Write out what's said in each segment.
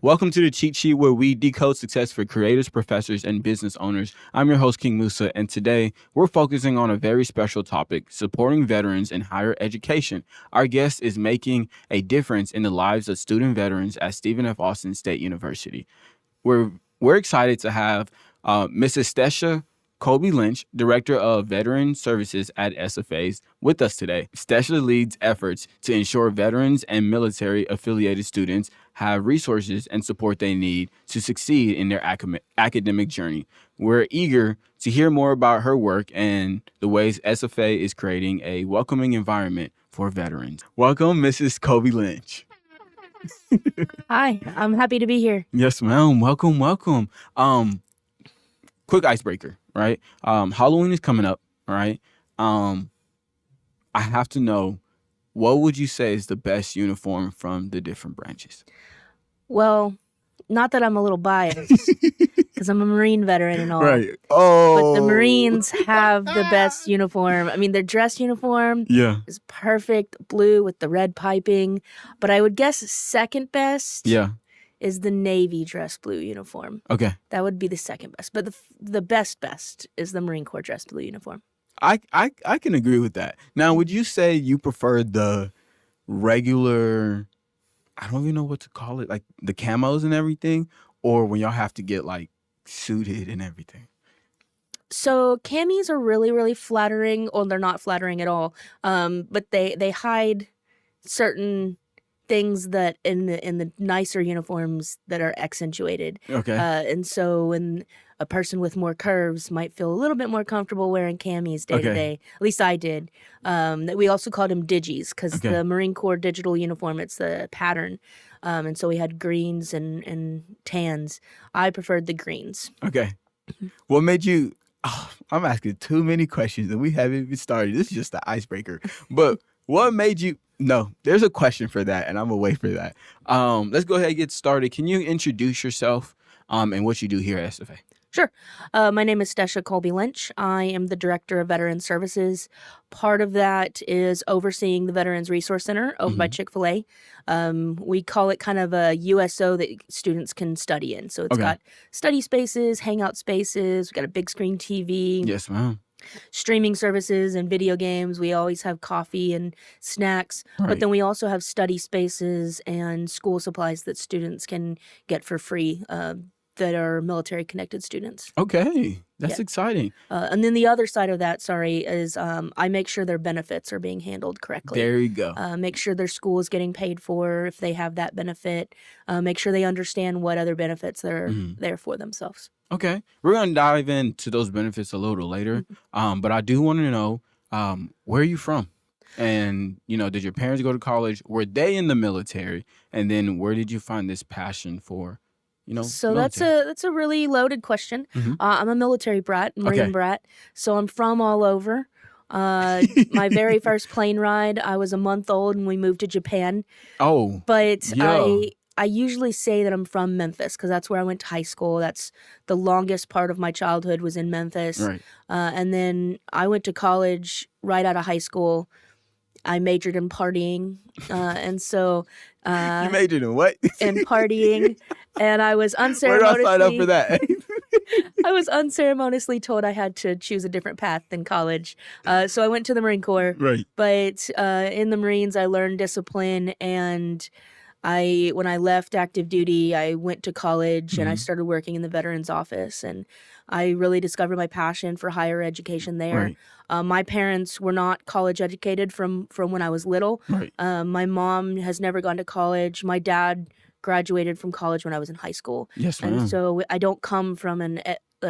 Welcome to the Cheat Sheet, where we decode success for creators, professors, and business owners. I'm your host, King Musa, and today we're focusing on a very special topic, supporting veterans in higher education. Our guest is making a difference in the lives of student veterans at Stephen F. Austin State University. We're excited to have Mrs. Stesha Colby Lynch, Director of Veteran Services at SFAs, with us today. Stesha leads efforts to ensure veterans and military-affiliated students have resources and support they need to succeed in their academic journey. We're eager to hear more about her work and the ways SFA is creating a welcoming environment for veterans. Welcome, Mrs. Colby Lynch. Hi, I'm happy to be here. Yes, ma'am. Welcome. Quick icebreaker, right? Halloween is coming up, right? I have to know, what would you say is the best uniform from the different branches? Well, not that I'm a little biased, because I'm a Marine veteran and all. Right. Oh. But the Marines have the best uniform. I mean, their dress uniform is perfect, blue with the red piping. But I would guess second best is the Navy dress blue uniform. Okay. That would be the second best. But the best is the Marine Corps dress blue uniform. I can agree with that. Now, would you say you prefer the regular, I don't even know what to call it, like the camos and everything, or when y'all have to get like suited and everything? So camis are really, really flattering, or they're not flattering at all. But they hide certain things that in the nicer uniforms that are accentuated. Okay. And so when a person with more curves might feel a little bit more comfortable wearing camis day to day. At least I did. We also called them digis because the Marine Corps digital uniform, it's the pattern. And so we had greens and tans. I preferred the greens. Okay. What made you... Oh, I'm asking too many questions and we haven't even started. This is just the icebreaker. But what made you... No, there's a question for that, and I'm going to wait for that. Let's go ahead and get started. Can you introduce yourself and what you do here at SFA? Sure. My name is Stesha Colby Lynch. I am the Director of Veteran Services. Part of that is overseeing the Veterans Resource Center over by Chick-fil-A. We call it kind of a USO that students can study in. So it's got study spaces, hangout spaces. We've got a big screen TV. Yes, ma'am. Streaming services and video games. We always have coffee and snacks, but then we also have study spaces and school supplies that students can get for free that are military-connected students. Okay, that's exciting. And then the other side of that, is I make sure their benefits are being handled correctly. There you go. Make sure their school is getting paid for if they have that benefit. Make sure they understand what other benefits they're there for themselves. Okay, we're going to dive into those benefits a little later, but I do want to know, where are you from? And, did your parents go to college? Were they in the military? And then where did you find this passion for, So military? that's a really loaded question. I'm a military brat, Marine brat, so I'm from all over. My very first plane ride, I was a month old and we moved to Japan. Oh, but I usually say that I'm from Memphis because that's where I went to high school. That's the longest part of my childhood was in Memphis. Right. And then I went to college right out of high school. I majored in partying. And so... you majored in what? In partying. And I was unceremoniously... Where do I sign up for that? I was unceremoniously told I had to choose a different path than college. So I went to the Marine Corps. Right. But in the Marines, I learned discipline, and when I left active duty, I went to college and I started working in the veterans office, and I really discovered my passion for higher education there. Right. My parents were not college educated from when I was little. Right. My mom has never gone to college. My dad graduated from college when I was in high school. Yes, ma'am. And so I don't come from an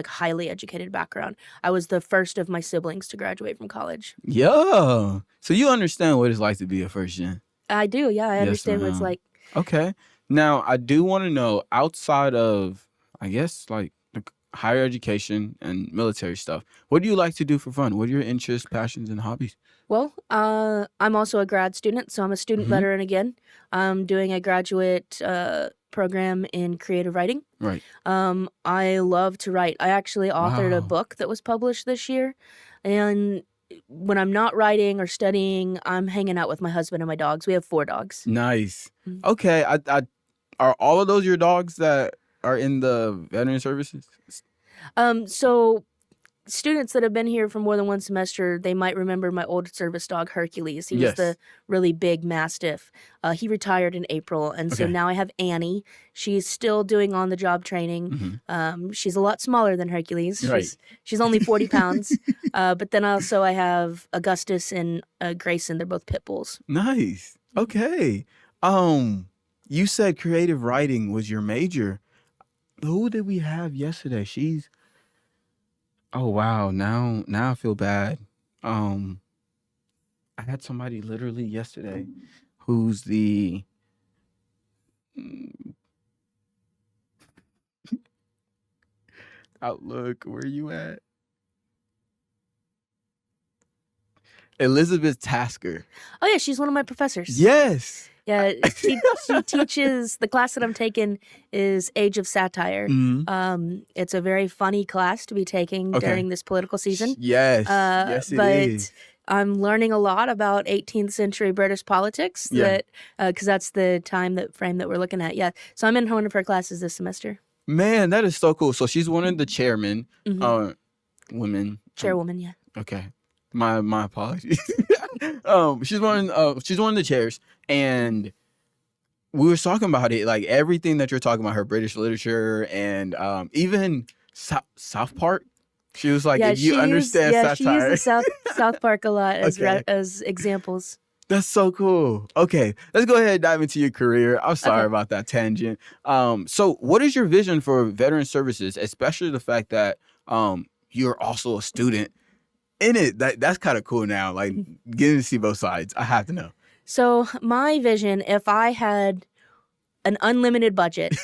highly educated background. I was the first of my siblings to graduate from college. Yeah. So you understand what it's like to be a first gen? I do, yeah. I understand what it's like. Okay. Now, I do want to know, outside of, I guess, like the higher education and military stuff, what do you like to do for fun? What are your interests, passions, and hobbies? Well, I'm also a grad student, so I'm a student veteran again. I'm doing a graduate program in creative writing. Right. I love to write. I actually authored a book that was published this year, and when I'm not writing or studying, I'm hanging out with my husband and my dogs. We have 4 dogs. Nice. Okay. Are all of those your dogs that are in the veteran services? So students that have been here for more than one semester, they might remember my old service dog, Hercules. He was the Yes. really big mastiff. He retired in April, and so Okay. now I have Annie. She's still doing on-the-job training. She's a lot smaller than Hercules. Right. She's only 40 pounds. But then also I have Augustus and Grayson. They're both pit bulls. Nice. Okay. You said creative writing was your major. Who did we have yesterday? Oh wow, now I feel bad. I had somebody literally yesterday who's the Outlook. Where you at? Elizabeth Tasker. Oh yeah, she's one of my professors. Yes. Yeah, she teaches, the class that I'm taking is Age of Satire. It's a very funny class to be taking during this political season. Yes. Yes, it but is. I'm learning a lot about 18th century British politics because that's the frame that we're looking at. Yeah, so I'm in one of her classes this semester. Man, that is so cool. So she's one of the chairmen, women. Chairwoman, yeah. Okay. My apologies. She's one of the chairs, and we were talking about it, like everything that you're talking about, her British literature, and even South Park. She was like, if you understand satire. She uses South Park a lot Okay. as examples. That's so cool. Okay, let's go ahead and dive into your career. I'm sorry about that tangent. So what is your vision for veteran services, especially the fact that you're also a student in it? That's kind of cool now, like getting to see both sides. I have to know. So my vision, if I had an unlimited budget,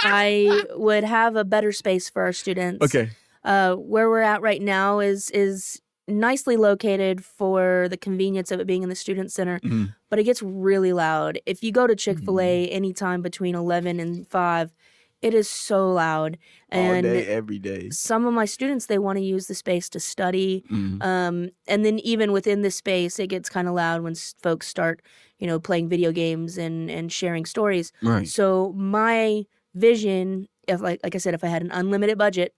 I would have a better space for our students. Okay. Where we're at right now is nicely located for the convenience of it being in the student center, but it gets really loud. If you go to Chick-fil-A anytime between 11 and 5, it is so loud. And all day, every day. Some of my students, they want to use the space to study. And then even within the space, it gets kind of loud when folks start, playing video games and sharing stories. Right. So my vision, if like I said, if I had an unlimited budget,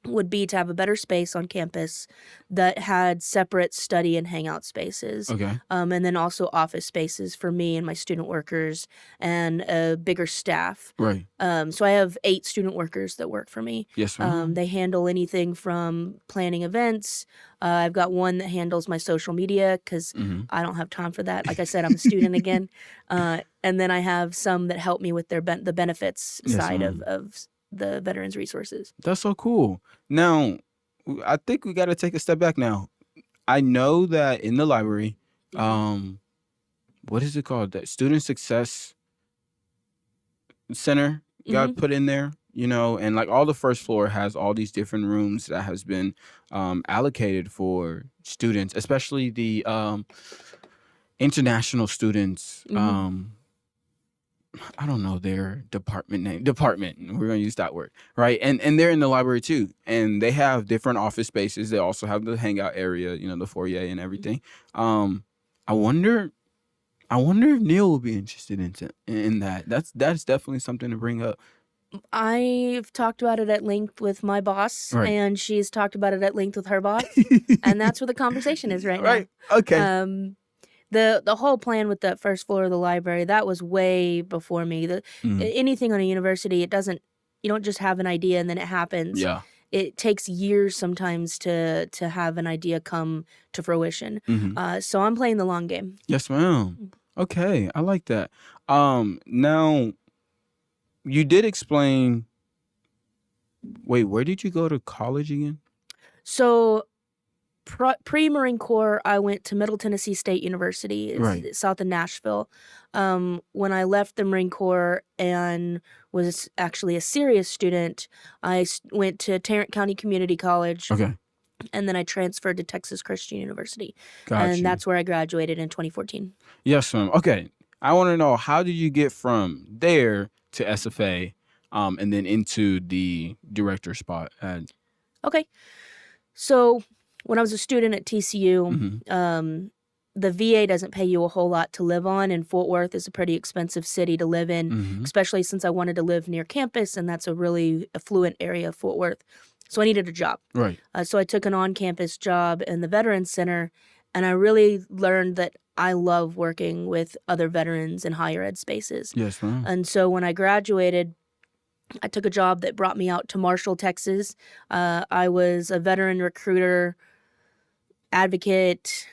would be to have a better space on campus that had separate study and hangout spaces. Okay. And then also office spaces for me and my student workers and a bigger staff. Right. So I have 8 student workers that work for me. Yes, ma'am. They handle anything from planning events. I've got one that handles my social media because I don't have time for that. Like I said, I'm a student again. And then I have some that help me with the benefits side of the veterans resources. That's so cool. Now, I think we got to take a step back now. I know that in the library, what is it called? That Student Success Center got put in there, and like all the first floor has all these different rooms that has been allocated for students, especially the international students. I don't know their department name. We're gonna use that word, right? And they're in the library too, and they have different office spaces. They also have the hangout area, the foyer and everything. I wonder if Neil will be interested in that. That's definitely something to bring up. I've talked about it at length with my boss, and she's talked about it at length with her boss, and that's where the conversation is right now. Right. Okay. The whole plan with the first floor of the library, that was way before me. Anything on a university, you don't just have an idea and then it happens. Yeah. It takes years sometimes to have an idea come to fruition. So I'm playing the long game. Yes, ma'am. Okay, I like that. Now, you did explain. Wait, where did you go to college again? So pre-Marine Corps, I went to Middle Tennessee State University. It's south of Nashville. When I left the Marine Corps and was actually a serious student, I went to Tarrant County Community College. Okay. And then I transferred to Texas Christian University. Gotcha. And that's where I graduated in 2014. Yes, ma'am. Okay. I want to know, how did you get from there to SFA and then into the director spot? Okay. So when I was a student at TCU, the VA doesn't pay you a whole lot to live on, and Fort Worth is a pretty expensive city to live in, Mm-hmm. especially since I wanted to live near campus, and that's a really affluent area of Fort Worth. So I needed a job. Right. So I took an on-campus job in the Veterans Center, and I really learned that I love working with other veterans in higher ed spaces. Yes, ma'am. And so when I graduated, I took a job that brought me out to Marshall, Texas. I was a veteran recruiter, advocate,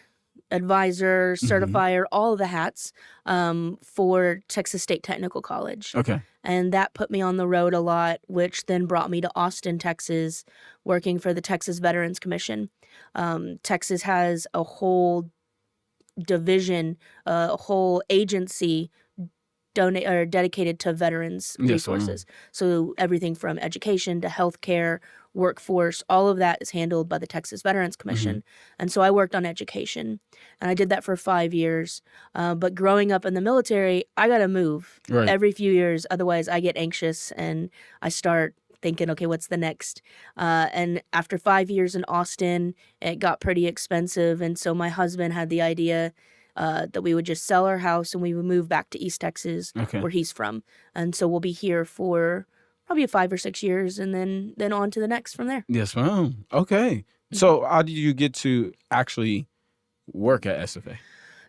advisor, Mm-hmm. certifier, all of the hats for Texas State Technical College. Okay. And that put me on the road a lot, which then brought me to Austin, Texas, working for the Texas Veterans Commission. Texas has a whole division, a whole agency dedicated to veterans Yes, resources. So everything from education to healthcare, workforce, all of that is handled by the Texas Veterans Commission. And so I worked on education, and I did that for 5 years. But growing up in the military, I got to move Right. every few years. Otherwise, I get anxious and I start thinking, okay, what's the next? And after 5 years in Austin, it got pretty expensive. And so my husband had the idea that we would just sell our house and we would move back to East Texas, Okay. where he's from. And so we'll be here for probably 5 or 6 years, and then on to the next from there. Yes, ma'am. Okay. So how did you get to actually work at SFA?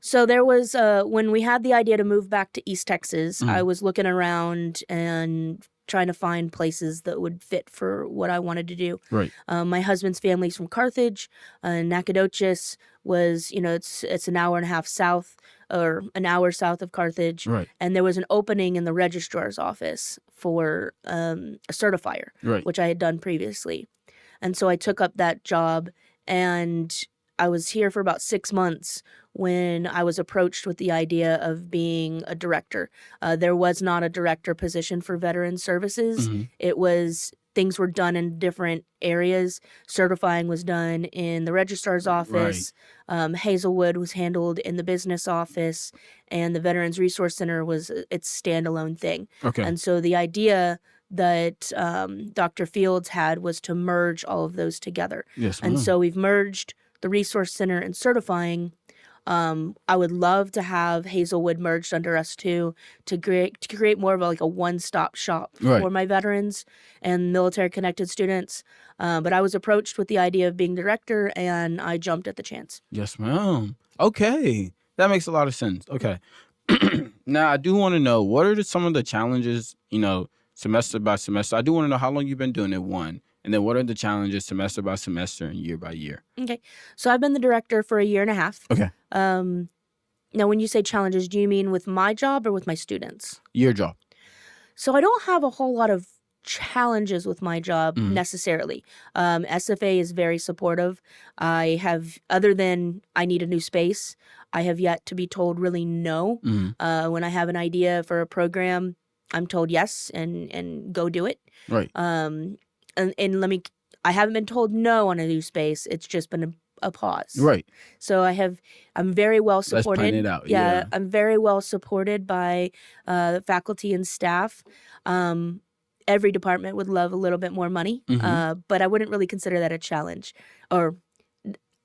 So there was when we had the idea to move back to East Texas, I was looking around and trying to find places that would fit for what I wanted to do. Right. My husband's family's from Carthage. Nacogdoches was, it's an hour and a half south, or an hour south of Carthage. Right. And there was an opening in the registrar's office for a certifier, Right. which I had done previously. And so I took up that job, and I was here for about 6 months when I was approached with the idea of being a director. There was not a director position for veteran services. It was, things were done in different areas. Certifying was done in the registrar's office. Hazelwood was handled in the business office, and the Veterans Resource Center was its standalone thing. Okay. And so the idea that Dr. Fields had was to merge all of those together. Yes, ma'am. And so we've merged the Resource Center and certifying. I would love to have Hazelwood merged under us too, to create more of a one-stop shop Right. for my veterans and military-connected students. But I was approached with the idea of being director, and I jumped at the chance. Yes, ma'am. Okay. That makes a lot of sense. Okay. Now, I do want to know, what are some of the challenges, semester by semester? I do want to know how long you've been doing it, one. And then what are the challenges semester by semester and year by year? Okay. So I've been the director for 1.5 years. Okay. Now, when you say challenges, do you mean with my job or with my students? Your job. So I don't have a whole lot of challenges with my job necessarily. SFA is very supportive. I have, other than I need a new space, I have yet to be told really no. When I have an idea for a program, I'm told yes and go do it. Right. And I haven't been told no on a new space. It's just been a pause. Right. So I'm very well supported. Let's plan it out. Yeah, Yeah. I'm very well supported by the faculty and staff. Every department would love a little bit more money, but I wouldn't really consider that a challenge. Or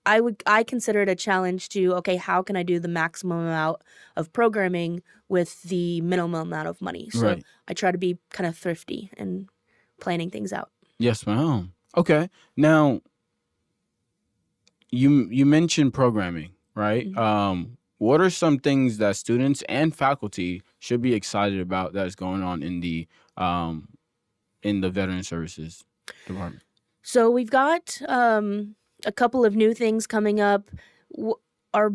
I consider it a challenge to, okay, how can I do the maximum amount of programming with the minimum amount of money? So Right. I try to be kind of thrifty and planning things out. Yes, ma'am. Okay. Now, you mentioned programming, right? What are some things that students and faculty should be excited about that's going on in the Veteran Services Department? So we've got a couple of new things coming up. Our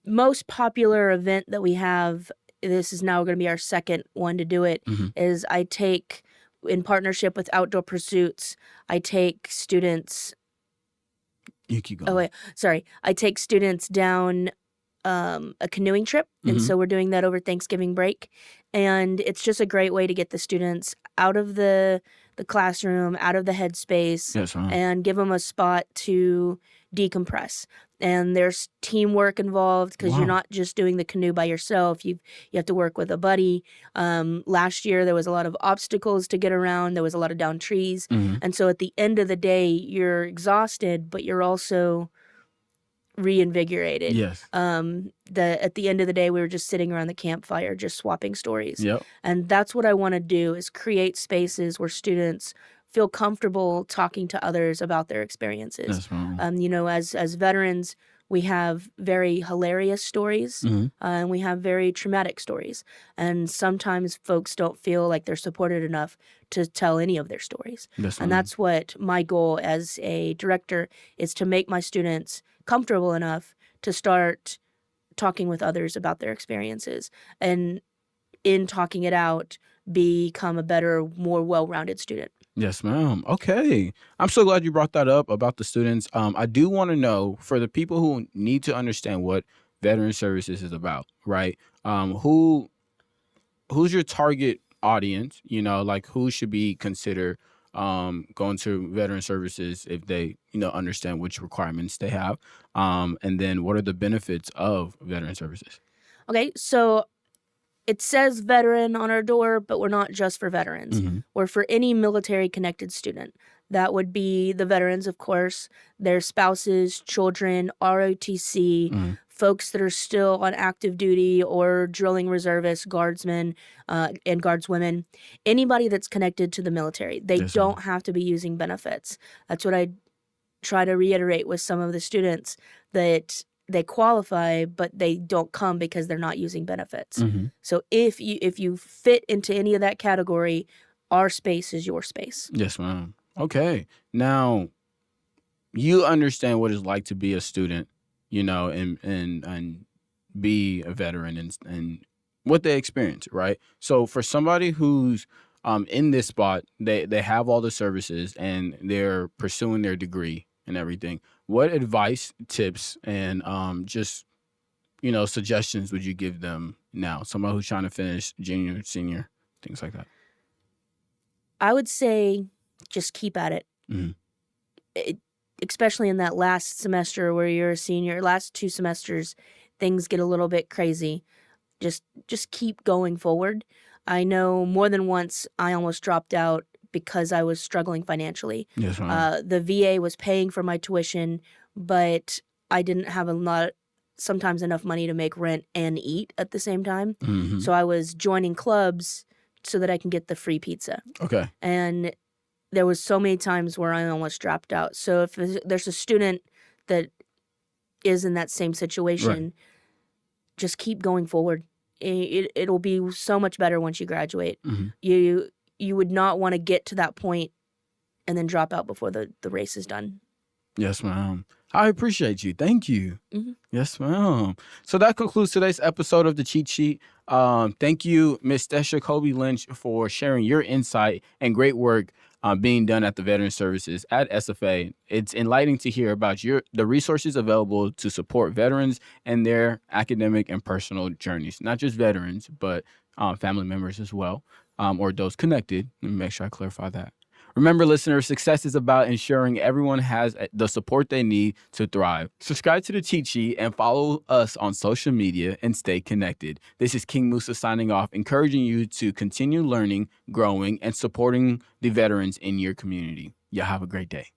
most popular event that we have, this is now going to be our second one to do it, is I take, in partnership with Outdoor Pursuits, I take students. You keep going. Oh, wait, sorry. I take students down a canoeing trip. And so we're doing that over Thanksgiving break. And it's just a great way to get the students out of the classroom, out of the headspace, Yes, ma'am. and give them a spot to decompress. And there's teamwork involved because you're Wow. not just doing the canoe by yourself. You have to work with a buddy. Last year, there was a lot of obstacles to get around. There was a lot of down trees. And so at the end of the day, you're exhausted, but you're also reinvigorated. Yes. At the end of the day, we were just sitting around the campfire, just swapping stories. Yep. And that's what I want to do, is create spaces where students feel comfortable talking to others about their experiences. That's wrong. As veterans, we have very hilarious stories, and we have very traumatic stories. And sometimes folks don't feel like they're supported enough to tell any of their stories. And that's what my goal as a director is, to make my students comfortable enough to start talking with others about their experiences. And in talking it out, become a better, more well-rounded student. Yes, ma'am. Okay. I'm so glad you brought that up about the students. I do want to know, for the people who need to understand what veteran services is about, right? Who's your target audience? Like, who should be considered going to veteran services if they, understand which requirements they have? And then what are the benefits of veteran services? Okay, so it says veteran on our door, but we're not just for veterans. We're for any military-connected student. That would be the veterans, of course, their spouses, children, ROTC, folks that are still on active duty or drilling reservists, guardsmen, and guardswomen. Anybody that's connected to the military. They don't have to be using benefits. That's what I try to reiterate with some of the students, that they qualify, but they don't come because they're not using benefits. So if you fit into any of that category, our space is your space. Yes, ma'am. Okay. Now, you understand what it's like to be a student, and be a veteran and what they experience, right? So for somebody who's in this spot, they have all the services and they're pursuing their degree and everything, what advice, tips, and just suggestions would you give them now? Somebody who's trying to finish junior, senior, things like that. I would say just keep at it. Especially in that last semester where you're a senior, last 2 semesters, things get a little bit crazy. Just keep going forward. I know more than once I almost dropped out because I was struggling financially. Yes, ma'am. The VA was paying for my tuition, but I didn't have sometimes enough money to make rent and eat at the same time. So I was joining clubs so that I can get the free pizza. Okay. And there was so many times where I almost dropped out. So if there's a student that is in that same situation, just keep going forward. It'll be so much better once you graduate. You would not want to get to that point and then drop out before the race is done. Yes, ma'am. I appreciate you. Thank you. Yes, ma'am. So that concludes today's episode of the Cheat Sheet. Thank you, Ms. Stesha Colby Lynch, for sharing your insight and great work being done at the Veteran Services at SFA. It's enlightening to hear about the resources available to support veterans and their academic and personal journeys. Not just veterans, but family members as well, or those connected. Let me make sure I clarify that. Remember, listeners, success is about ensuring everyone has the support they need to thrive. Subscribe to the Cheat Sheet and follow us on social media and stay connected. This is King Musa signing off, encouraging you to continue learning, growing, and supporting the veterans in your community. Y'all have a great day.